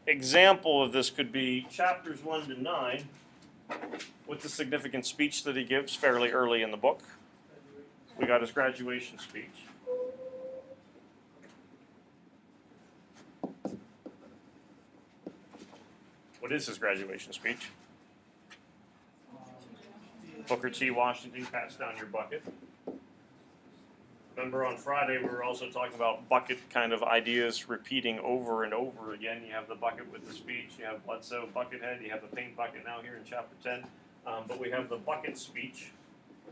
example of this could be chapters 1 to 9. What's the significant speech that he gives fairly early in the book? We got his graduation speech. What is his graduation speech? Booker T. Washington, pass down your bucket. Remember on Friday we were also talking about bucket kind of ideas repeating over and over again. You have the bucket with the speech, you have Bledsoe Buckethead, you have the paint bucket now here in chapter 10. But we have the bucket speech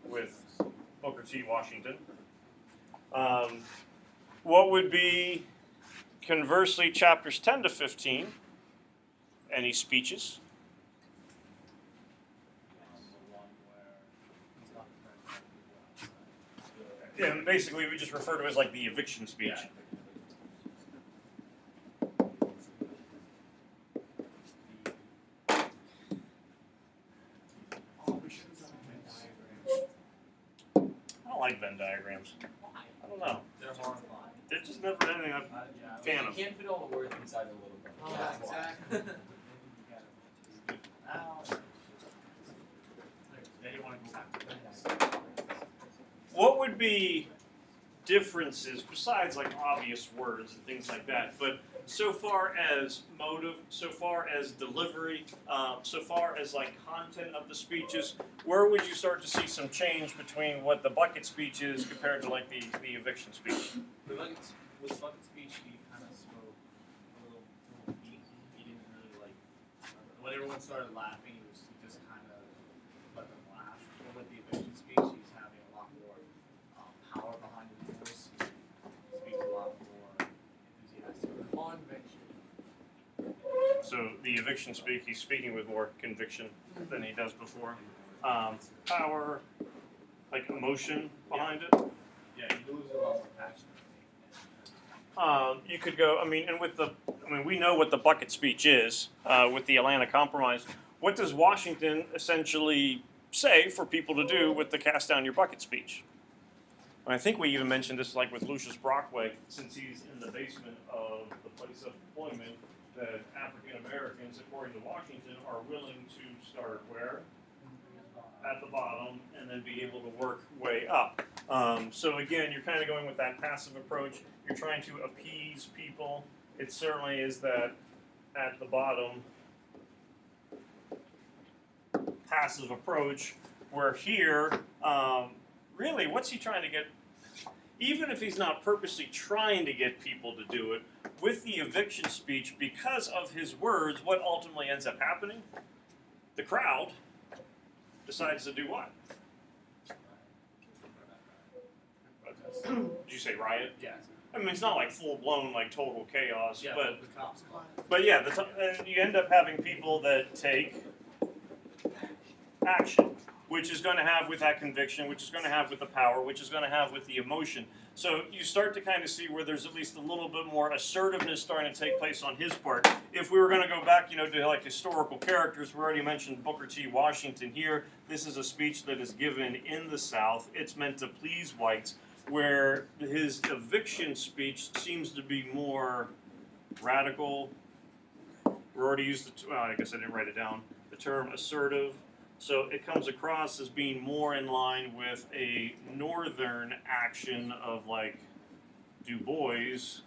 with Booker T. Washington. What would be, conversely, chapters 10 to 15? Any speeches? Yeah, basically we just refer to it as like the eviction speech. I don't like Venn diagrams. I don't know. They're horrifying. They're just never anything I'm a fan of. You can't fit all the words inside the little book. Oh, exactly. What would be differences besides like obvious words and things like that? But so far as motive, so far as delivery, so far as like content of the speeches, where would you start to see some change between what the bucket speech is compared to like the eviction speech? With bucket speech, he kind of spoke a little deep. He didn't really like. When everyone started laughing, he just kind of let them laugh. But with the eviction speech, he's having a lot more power behind his voice. He speaks a lot more enthusiastic. Conviction. So the eviction speak, he's speaking with more conviction than he does before. Power, like emotion behind it. Yeah, he moves a lot more passionately. You could go, we know what the bucket speech is with the Atlanta Compromise. What does Washington essentially say for people to do with the cast down your bucket speech? And I think we even mentioned this like with Lucius Brockway, since he's in the basement of the place of employment, that African Americans, according to Washington, are willing to start where? At the bottom, and then be able to work way up. So again, you're kind of going with that passive approach. You're trying to appease people. It certainly is that at the bottom passive approach, where here, really, what's he trying to get? Even if he's not purposely trying to get people to do it, with the eviction speech, because of his words, what ultimately ends up happening? The crowd decides to do what? Did you say riot? Yeah. I mean, it's not like full-blown, like total chaos, Yeah, but the cops. yeah, and you end up having people that take action, which is going to have with that conviction, which is going to have with the power, which is going to have with the emotion. So you start to kind of see where there's at least a little bit more assertiveness starting to take place on his part. If we were going to go back, to like historical characters, we already mentioned Booker T. Washington here. This is a speech that is given in the South. It's meant to please whites, where his eviction speech seems to be more radical. We already used I guess I didn't write it down, the term assertive. So it comes across as being more in line with a northern action of like Du Bois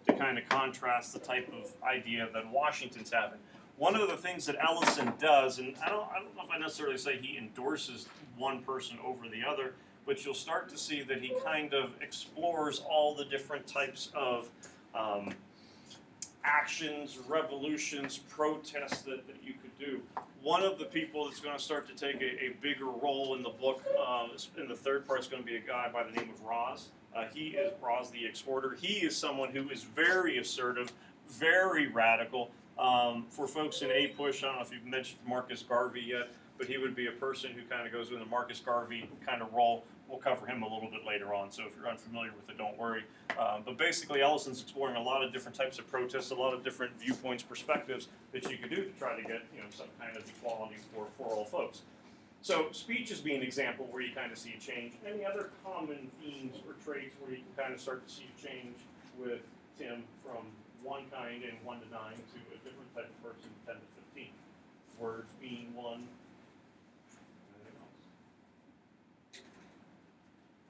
to kind of contrast the type of idea that Washington's having. One of the things that Ellison does, and I don't know if I necessarily say he endorses one person over the other, but you'll start to see that he kind of explores all the different types of actions, revolutions, protests that you could do. One of the people that's going to start to take a bigger role in the book, in the third part, is going to be a guy by the name of Roz. He is Roz the Exhorter. He is someone who is very assertive, very radical. For folks in A-Push, I don't know if you've mentioned Marcus Garvey yet, but he would be a person who kind of goes in the Marcus Garvey kind of role. We'll cover him a little bit later on, so if you're unfamiliar with it, don't worry. But basically, Ellison's exploring a lot of different types of protests, a lot of different viewpoints, perspectives that you could do to try to get some kind of equality for all folks. So speech is being an example where you kind of see a change. Any other common themes or traits where you can kind of start to see a change with Tim from one kind assigned in 1 to 9 to a different type of person, 10 to 15. Words being one. Anything else?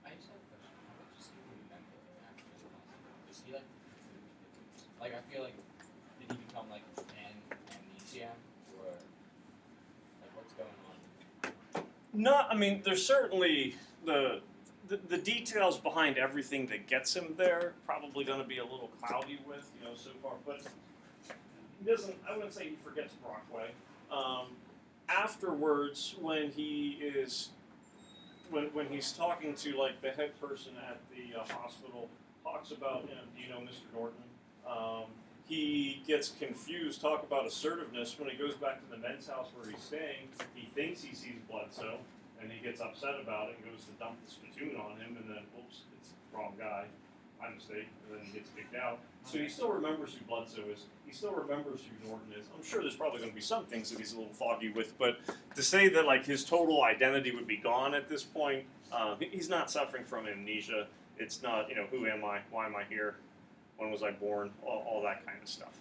I just have a question. How much is he really mentally active as possible? Is he like I feel like, did he become like amnesia or like what's going on? No, I mean, there's certainly the details behind everything that gets him there probably going to be a little cloudy with, so far. But he doesn't. I wouldn't say he forgets Brockway. Afterwards, when he is when he's talking to like the head person at the hospital, talks about, do you know Mr. Norton? He gets confused. Talk about assertiveness. When he goes back to the men's house where he's staying, he thinks he sees Bledsoe. And he gets upset about it and goes to dump the spittoon on him, and then, oops, it's the wrong guy. My mistake. And then he gets kicked out. So he still remembers who Bledsoe is. He still remembers who Norton is. I'm sure there's probably going to be some things that he's a little foggy with, but to say that like his total identity would be gone at this point, he's not suffering from amnesia. It's not, who am I? Why am I here? When was I born? All that kind of stuff.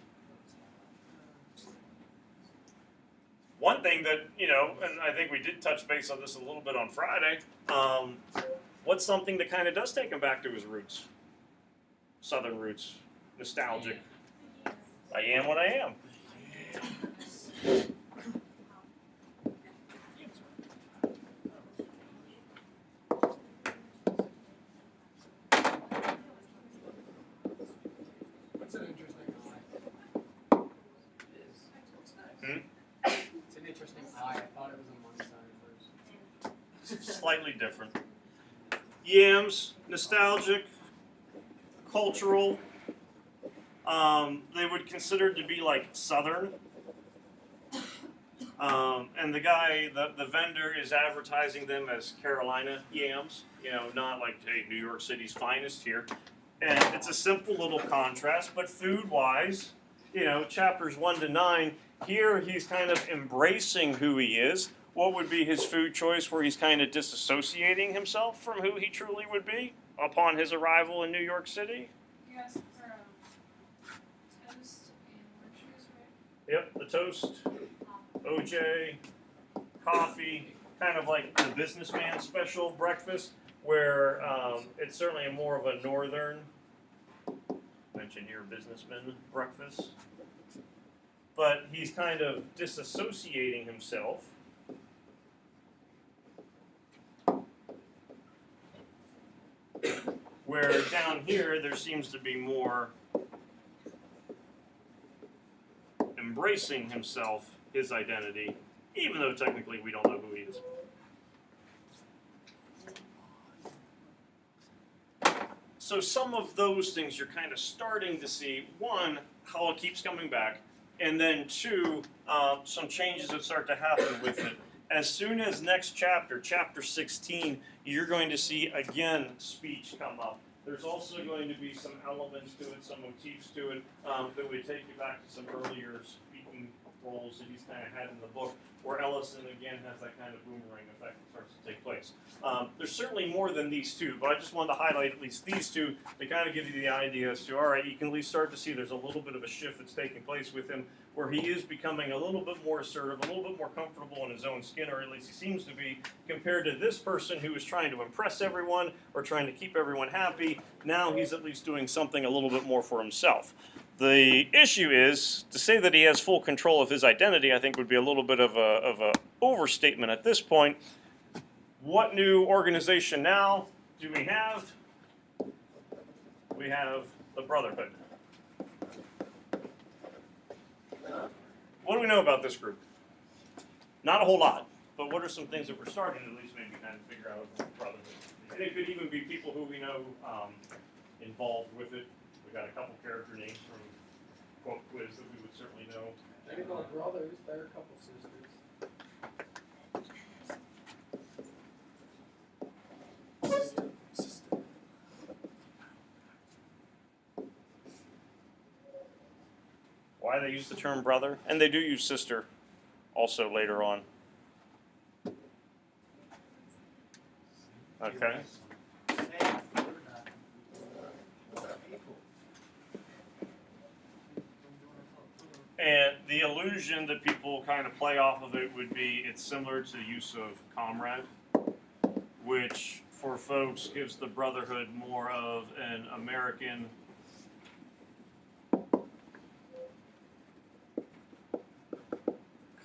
One thing that, and I think we did touch base on this a little bit on Friday, what's something that kind of does take him back to his roots? Southern roots. Nostalgic. I am what I am. What's an interesting Hmm? It's an interesting eye. I thought it was on one side first. Slightly different. Yams, nostalgic, cultural. They would consider to be like Southern. And the guy, the vendor is advertising them as Carolina yams, not like, hey, New York City's finest here. And it's a simple little contrast, but food-wise, chapters 1 to 9, here he's kind of embracing who he is. What would be his food choice where he's kind of disassociating himself from who he truly would be upon his arrival in New York City? You asked for toast and orange juice, right? Yep, the toast, OJ, coffee, kind of like the businessman special breakfast, where it's certainly more of a northern, mention here, businessman breakfast. But he's kind of disassociating himself. Where down here, there seems to be more embracing himself, his identity, even though technically we don't know who he is. So some of those things you're kind of starting to see. One, how it keeps coming back, and then two, some changes that start to happen with it. As soon as next chapter, chapter 16, you're going to see again speech come up. There's also going to be some elements to it, some motifs to it, that would take you back to some earlier speaking roles that he's kind of had in the book, where Ellison again has that kind of boomerang effect that starts to take place. There's certainly more than these two, but I just wanted to highlight at least these two to kind of give you the idea as to, all right, you can at least start to see there's a little bit of a shift that's taking place with him, where he is becoming a little bit more assertive, a little bit more comfortable in his own skin, or at least he seems to be, compared to this person who is trying to impress everyone or trying to keep everyone happy. Now he's at least doing something a little bit more for himself. The issue is, to say that he has full control of his identity, I think would be a little bit of a overstatement at this point. What new organization now do we have? We have the Brotherhood. What do we know about this group? Not a whole lot, but what are some things that we're starting to at least maybe kind of figure out about the Brotherhood? And it could even be people who we know involved with it. We got a couple character names from Quote Quiz that we would certainly know. They didn't know brothers, they're a couple sisters. Why they use the term brother, and they do use sister also later on. Okay. And the illusion that people kind of play off of it would be it's similar to the use of comrade, which for folks gives the Brotherhood more of an American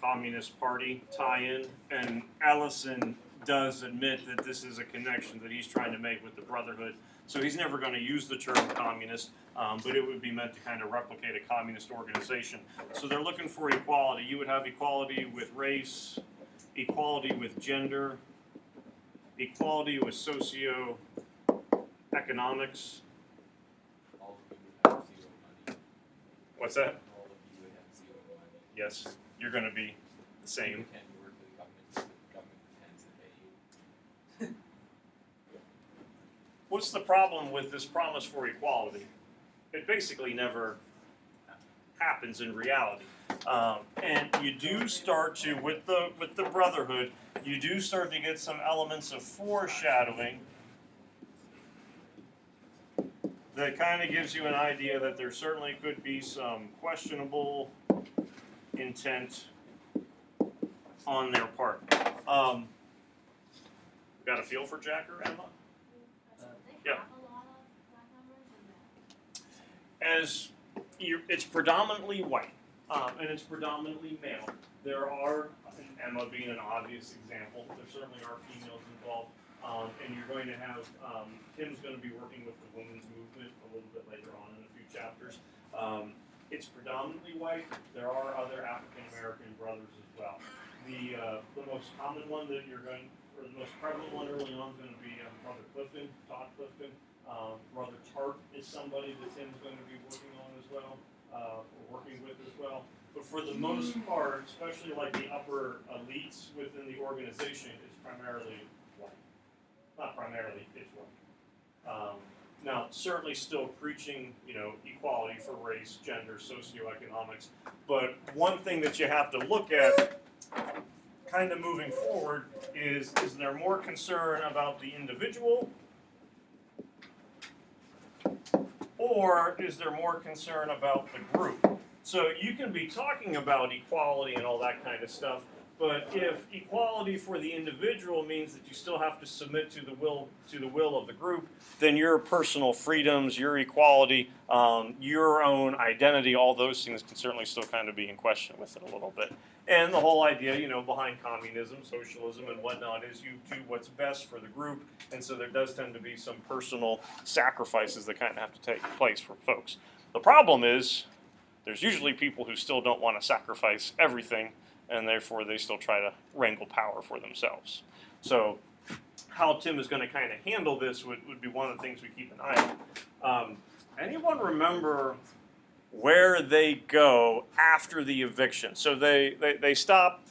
Communist Party tie-in. And Allison does admit that this is a connection that he's trying to make with the Brotherhood. So he's never going to use the term communist, but it would be meant to kind of replicate a communist organization. So they're looking for equality. You would have equality with race, equality with gender, equality with socio-economics. All of you would have 0 money. What's that? All of you would have 0 money. Yes, you're going to be the same. You can't work for the government, so the government pretends to pay you. What's the problem with this promise for equality? It basically never happens in reality. And you do start to, with the Brotherhood, you do start to get some elements of foreshadowing that kind of gives you an idea that there certainly could be some questionable intent on their part. Got a feel for Jack or Emma? Yeah. As it's predominantly white, and it's predominantly male. There are, Emma being an obvious example, there certainly are females involved, and you're going to have, Tim's going to be working with the women's movement a little bit later on in a few chapters. It's predominantly white. There are other African American brothers as well. The most common one that you're going, or the most prevalent one early on is going to be Brother Clifton, Todd Clifton. Brother Tart is somebody that Tim's going to be working on as well, or working with as well. But for the most part, especially like the upper elites within the organization, it's primarily white. Not primarily, it's white. Now, certainly still preaching, equality for race, gender, socioeconomics. But one thing that you have to look at kind of moving forward is there more concern about the individual, or is there more concern about the group? So you can be talking about equality and all that kind of stuff, but if equality for the individual means that you still have to submit to the will of the group, then your personal freedoms, your equality, your own identity, all those things can certainly still kind of be in question with it a little bit. And the whole idea, behind communism, socialism, and whatnot is you do what's best for the group, and so there does tend to be some personal sacrifices that kind of have to take place for folks. The problem is there's usually people who still don't want to sacrifice everything, and therefore they still try to wrangle power for themselves. So how Tim is going to kind of handle this would be one of the things we keep an eye on. Anyone remember where they go after the eviction? So they stop,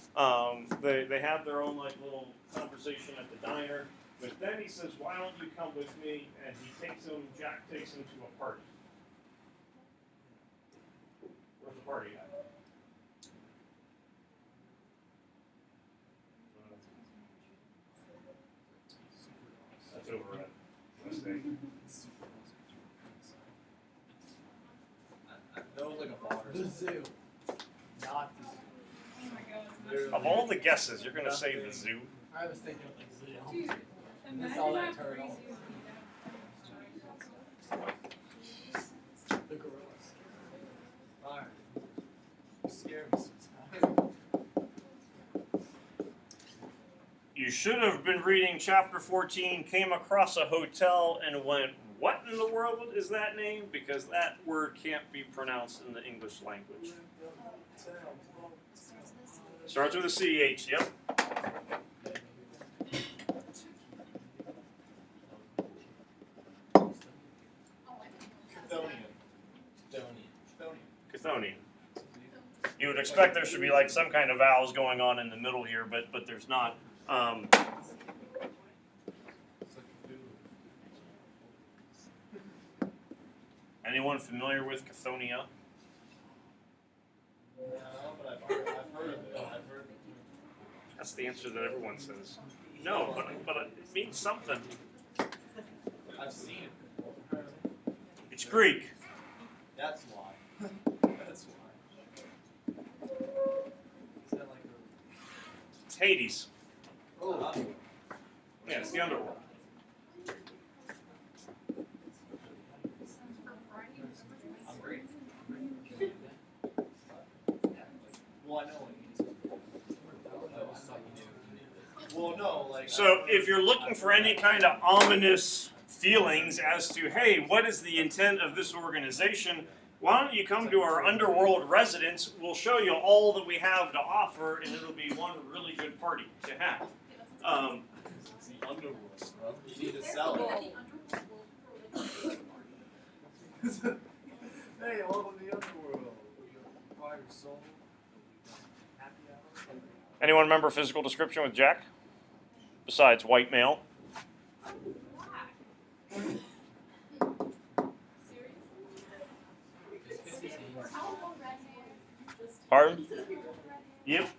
they have their own little conversation at the diner, but then he says, "Why don't you come with me?" And Jack takes him to a party. Where's the party at? That's over at West Egg. That was like a bar. The zoo. Not the zoo. Oh my god. Of all the guesses, you're going to say the zoo? I was thinking like zoo. Dude, Miss imagine all how that turtle. crazy it would be. The gorillas. Alright. You scared me sometimes. You should have been reading chapter 14, came across a hotel and went, "What in the world is that name?" Because that word can't be pronounced in the English language. Starts with a CH, yep. Chthonian. You would expect there should be some kind of vowels going on in the middle here, but there's not. Anyone familiar with Chthonian? No, but I've heard of it. I've heard of it. That's the answer that everyone says. No, but it means something. I've seen it. It's Greek. That's why. That's why. Hades. Oh. Yeah, it's the underworld. I'm great. Well, I know what he is. Oh, I thought you knew. Well, no, like. So if you're looking for any kind of ominous feelings as to, hey, what is the intent of this organization, why don't you come to our underworld residence? We'll show you all that we have to offer, and it'll be one really good party to have. It's the underworld, bro. You need to sell it. Hey, welcome to the underworld. You acquire your soul. Happy hour. Anyone remember physical description with Jack? Besides white male. Pardon? Yep.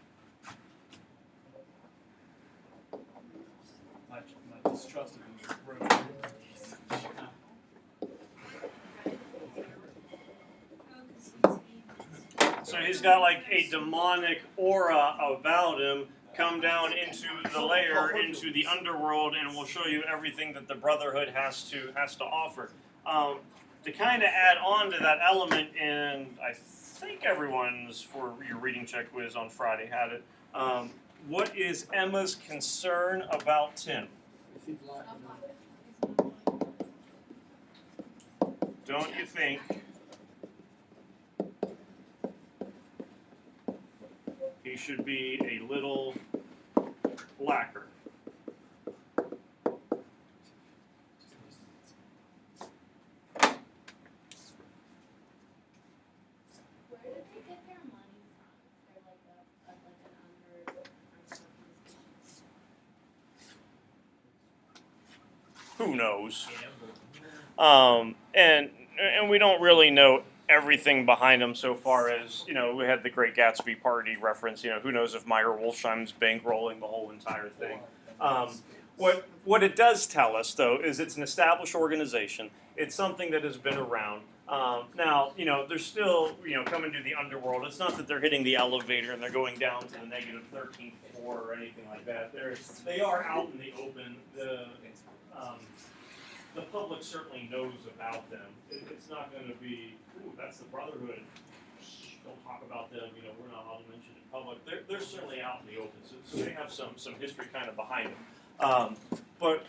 My distrust of him is broken. So he's got like a demonic aura about him. Come down into the lair, into the underworld, and we'll show you everything that the Brotherhood has to offer. To kind of add on to that element, and I think everyone's for your reading check quiz on Friday had it. What is Emma's concern about Tim? Don't you think he should be a little blacker? Where did they get their money from? For like an Who knows? And we don't really know everything behind him so far as, you know, we had the Great Gatsby party reference, you know, who knows if Meyer Wolfsheim's bankrolling the whole entire thing. What it does tell us, though, is it's an established organization. It's something that has been around. Now, you know, they're still, you know, coming to the underworld. It's not that they're hitting the elevator and they're going down to the negative 13th floor or anything like that. They are out in the open. The public certainly knows about them. It's not going to be, ooh, that's the Brotherhood. Shh, don't talk about them. You know, we're not allowed to mention it in public. They're certainly out in the open, so they have some history kind of behind them. But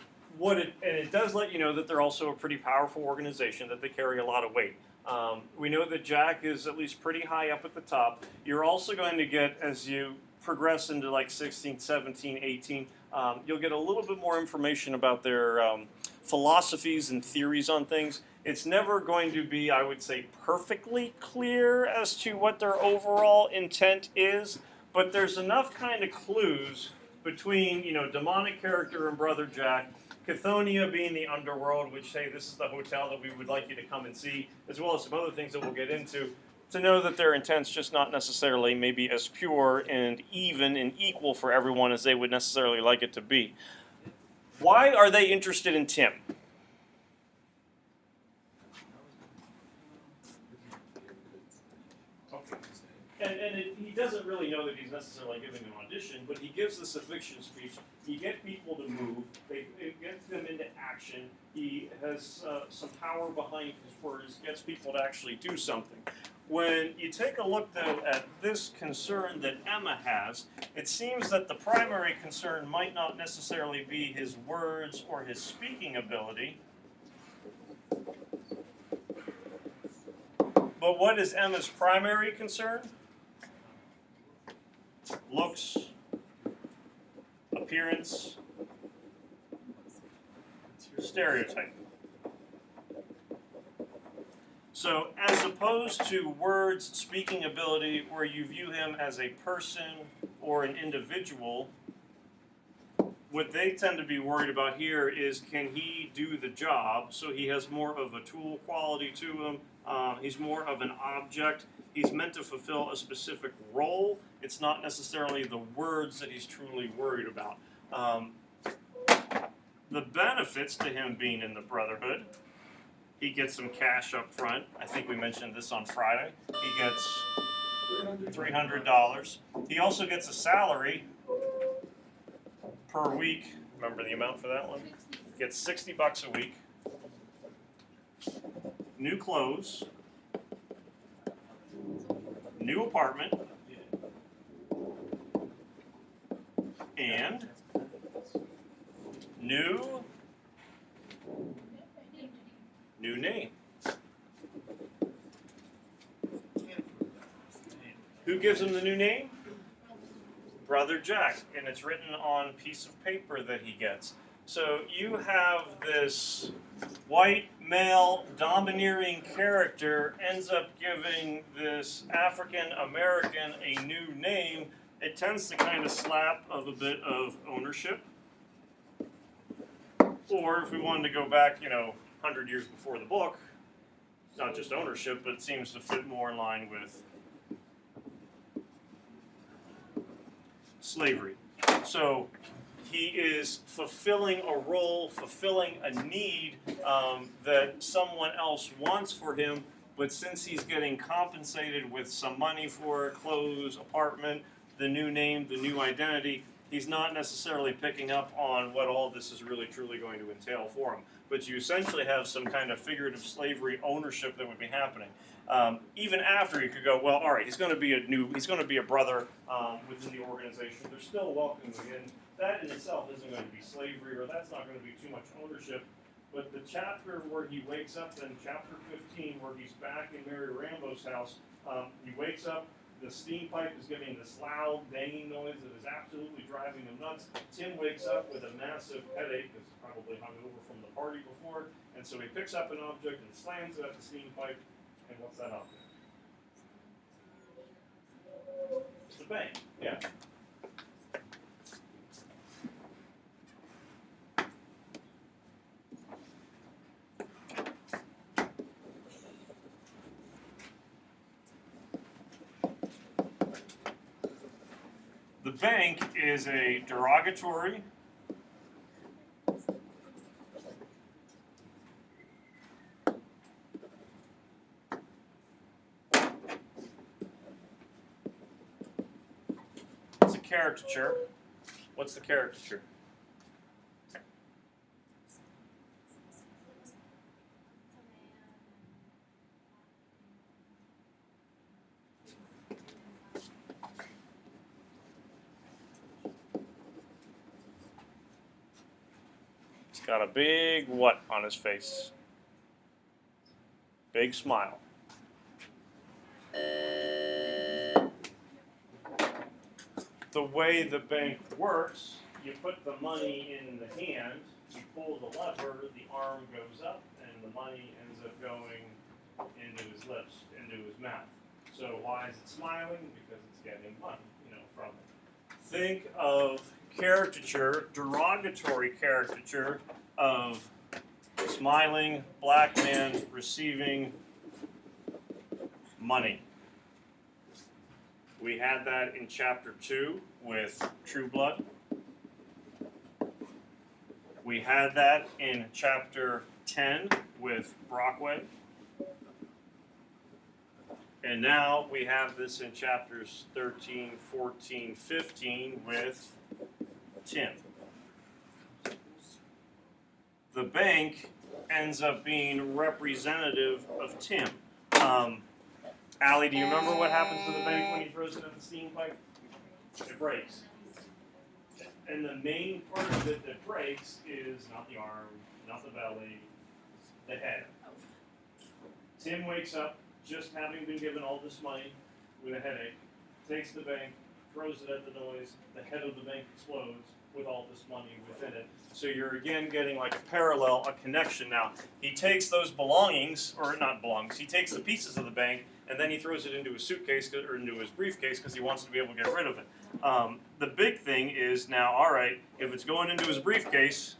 it does let you know that they're also a pretty powerful organization, that they carry a lot of weight. We know that Jack is at least pretty high up at the top. You're also going to get, as you progress into like 16, 17, 18, you'll get a little bit more information about their philosophies and theories on things. It's never going to be, I would say, perfectly clear as to what their overall intent is, but there's enough kind of clues between, you know, demonic character and Brother Jack, Chthoniya being the underworld, which, hey, this is the hotel that we would like you to come and see, as well as some other things that we'll get into, to know that their intent's just not necessarily maybe as pure and even and equal for everyone as they would necessarily like it to be. Why are they interested in Tim? Okay. He doesn't really know that he's necessarily giving an audition, but he gives this eviction speech. He gets people to move. It gets them into action. He has some power behind his words, gets people to actually do something. When you take a look, though, at this concern that Emma has, it seems that the primary concern might not necessarily be his words or his speaking ability. But what is Emma's primary concern? Looks, appearance, stereotype. So as opposed to words, speaking ability, where you view him as a person or an individual, what they tend to be worried about here is, can he do the job? So he has more of a tool quality to him. He's more of an object. He's meant to fulfill a specific role. It's not necessarily the words that he's truly worried about. The benefits to him being in the Brotherhood: he gets some cash up front. I think we mentioned this on Friday. He gets $300. He also gets a salary per week. Remember the amount for that one? Gets $60 a week. New clothes. New apartment. And new name. Who gives him the new name? Brother Jack, and it's written on a piece of paper that he gets. So you have this white male domineering character ends up giving this African American a new name. It tends to kind of slap of a bit of ownership. Or if we wanted to go back, 100 years before the book, not just ownership, but it seems to fit more in line with slavery. So he is fulfilling a role, fulfilling a need that someone else wants for him, but since he's getting compensated with some money for clothes, apartment, the new name, the new identity, he's not necessarily picking up on what all this is really truly going to entail for him. But you essentially have some kind of figurative slavery ownership that would be happening. Even after you could go, well, all right, he's going to be a brother within the organization. They're still welcoming him in. That in itself isn't going to be slavery, or that's not going to be too much ownership. But the chapter where he wakes up, then chapter 15, where he's back in Mary Rambo's house, he wakes up. The steam pipe is giving this loud banging noise that is absolutely driving him nuts. Tim wakes up with a massive headache, because he's probably hungover from the party before, and so he picks up an object and slams it at the steam pipe. And what's that object? It's the bank. Yeah. The bank is a derogatory it's a caricature. What's the caricature? Got a big what on his face? Big smile. The way the bank works, you put the money in the hand, you pull the lever, the arm goes up, and the money ends up going into his lips, into his mouth. So why is it smiling? Because it's getting money, from it. Think of caricature, derogatory caricature of smiling black man receiving money. We had that in chapter 2 with True Blood. We had that in chapter 10 with Brockway. And now we have this in chapters 13, 14, 15 with Tim. The bank ends up being representative of Tim. Allie, do you remember what happens to the bank when he throws it at the steam pipe? It breaks. And the main part of it that breaks is not the arm, not the belly, the head. Tim wakes up just having been given all this money with a headache, takes the bank, throws it at the noise, the head of the bank explodes with all this money within it. So you're again getting like a parallel, a connection. Now, he takes those belongings, or not belongings, he takes the pieces of the bank and then he throws it into his suitcase or into his briefcase because he wants to be able to get rid of it. The big thing is now, all right, if it's going into his briefcase,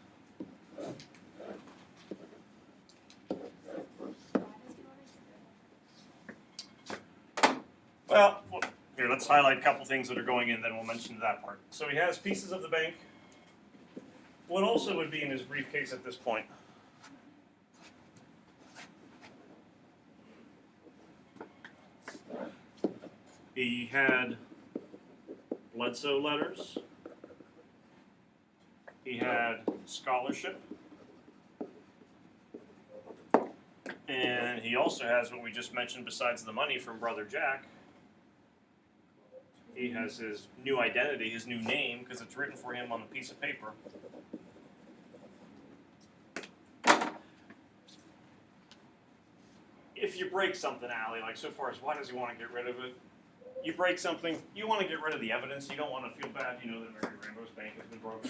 well, here, let's highlight a couple things that are going in, then we'll mention that part. So he has pieces of the bank. What also would be in his briefcase at this point? He had Bledsoe letters. he had scholarship, and he also has what we just mentioned besides the money from Brother Jack. He has his new identity, his new name, because it's written for him on a piece of paper. If you break something, Allie, like so far as why does he want to get rid of it? You break something, you want to get rid of the evidence. You don't want to feel bad, you know, that Mary Rainbow's bank has been broken.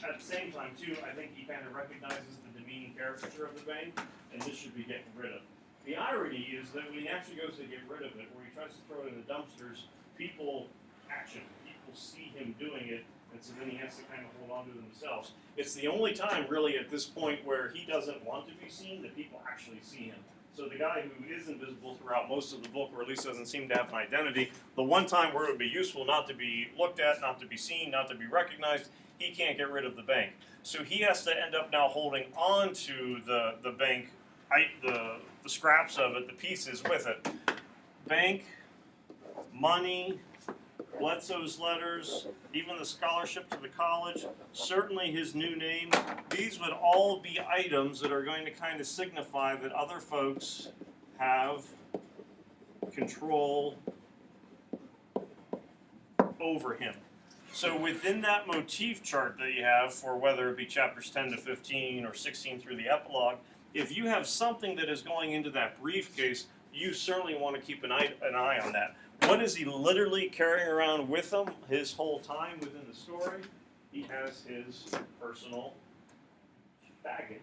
At the same time, too, I think he kind of recognizes the demeaning caricature of the bank, and this should be getting rid of. The irony is that when he actually goes to get rid of it, where he tries to throw it in the dumpsters, people see him doing it, and so then he has to kind of hold on to themselves. It's the only time, really, at this point where he doesn't want to be seen, that people actually see him. So the guy who is invisible throughout most of the book, or at least doesn't seem to have an identity, the one time where it would be useful not to be looked at, not to be seen, not to be recognized, he can't get rid of the bank. So he has to end up now holding on to the bank, the scraps of it, the pieces with it. Bank, money, Bledsoe's letters, even the scholarship to the college, certainly his new name. These would all be items that are going to kind of signify that other folks have control over him. So within that motif chart that you have for whether it be chapters 10 to 15 or 16 through the epilogue, if you have something that is going into that briefcase, you certainly want to keep an eye on that. What is he literally carrying around with him his whole time within the story? He has his personal baggage.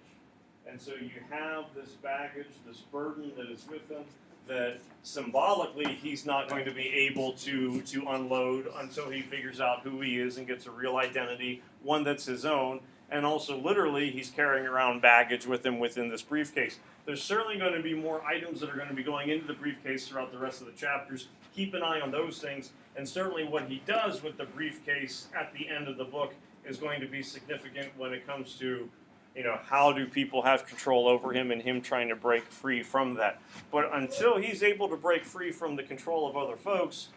And so you have this baggage, this burden that is with him, that symbolically he's not going to be able to unload until he figures out who he is and gets a real identity, one that's his own. And also literally he's carrying around baggage with him within this briefcase. There's certainly going to be more items that are going to be going into the briefcase throughout the rest of the chapters. Keep an eye on those things, and certainly what he does with the briefcase at the end of the book is going to be significant when it comes to, you know, how do people have control over him and him trying to break free from that. But until he's able to break free from the control of other folks,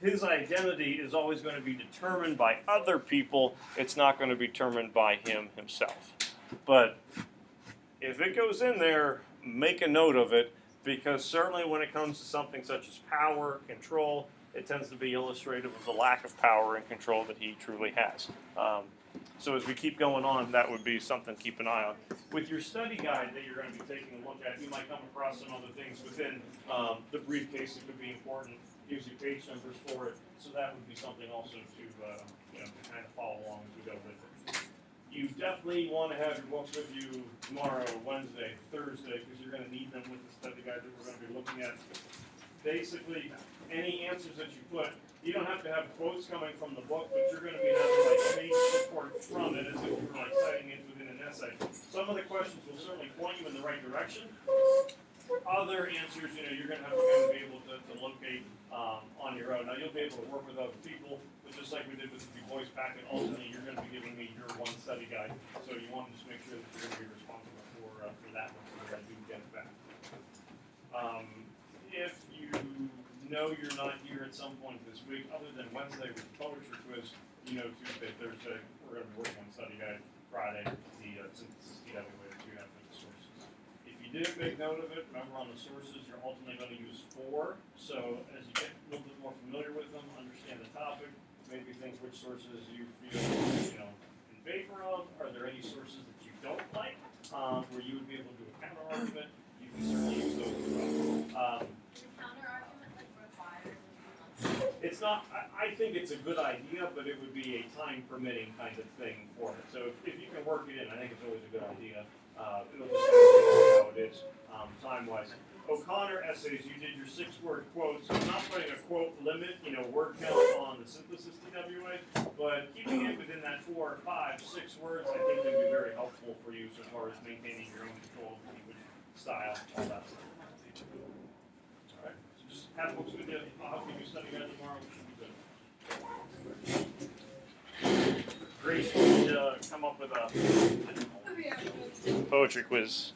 his identity is always going to be determined by other people. It's not going to be determined by him himself. But if it goes in there, make a note of it, because certainly when it comes to something such as power, control, it tends to be illustrative of the lack of power and control that he truly has. So as we keep going on, that would be something to keep an eye on. With your study guide that you're going to be taking a look at, you might come across some other things within the briefcase that could be important. Gives you page numbers for it, so that would be something also to to kind of follow along as we go with it. You definitely want to have your books with you tomorrow, Wednesday, Thursday, because you're going to need them with the study guide that we're going to be looking at. Basically, any answers that you put, you don't have to have quotes coming from the book, but you're going to be having like page support from it as if you were like citing it within an essay. Some of the questions will certainly point you in the right direction. Other answers, you're going to have to kind of be able to locate on your own. Now, you'll be able to work with other people, but just like we did with the Du Bois packet, ultimately you're going to be giving me your one study guide. So you want to just make sure that you're going to be responsible for that one so that I do get it back. If you know you're not here at some point this week, other than Wednesday with the poetry quiz, Tuesday, Thursday, we're going to be working on study guide. Friday, the synthesis TW that you have for the sources. If you didn't make note of it, remember on the sources, you're ultimately going to use 4. So as you get a little bit more familiar with them, understand the topic, maybe think which sources you feel, in favor of. Are there any sources that you don't like, where you would be able to do a counter argument? You can certainly use those as well. Is a counter argument like required? It's not, I think it's a good idea, but it would be a time permitting kind of thing for it. So if you can work it in, I think it's always a good idea. It'll just see how it is, time-wise. O'Connor essays, you did your 6-word quotes. I'm not putting a quote limit, word count on the synthesis TWA, but keeping it within that 4, 5, 6 words, I think would be very helpful for you so far as maintaining your own control of language, style, all that stuff. All right, so just have books with you. I'll help you study guide tomorrow. We should be good. Grace, we need to come up with a poetry quiz.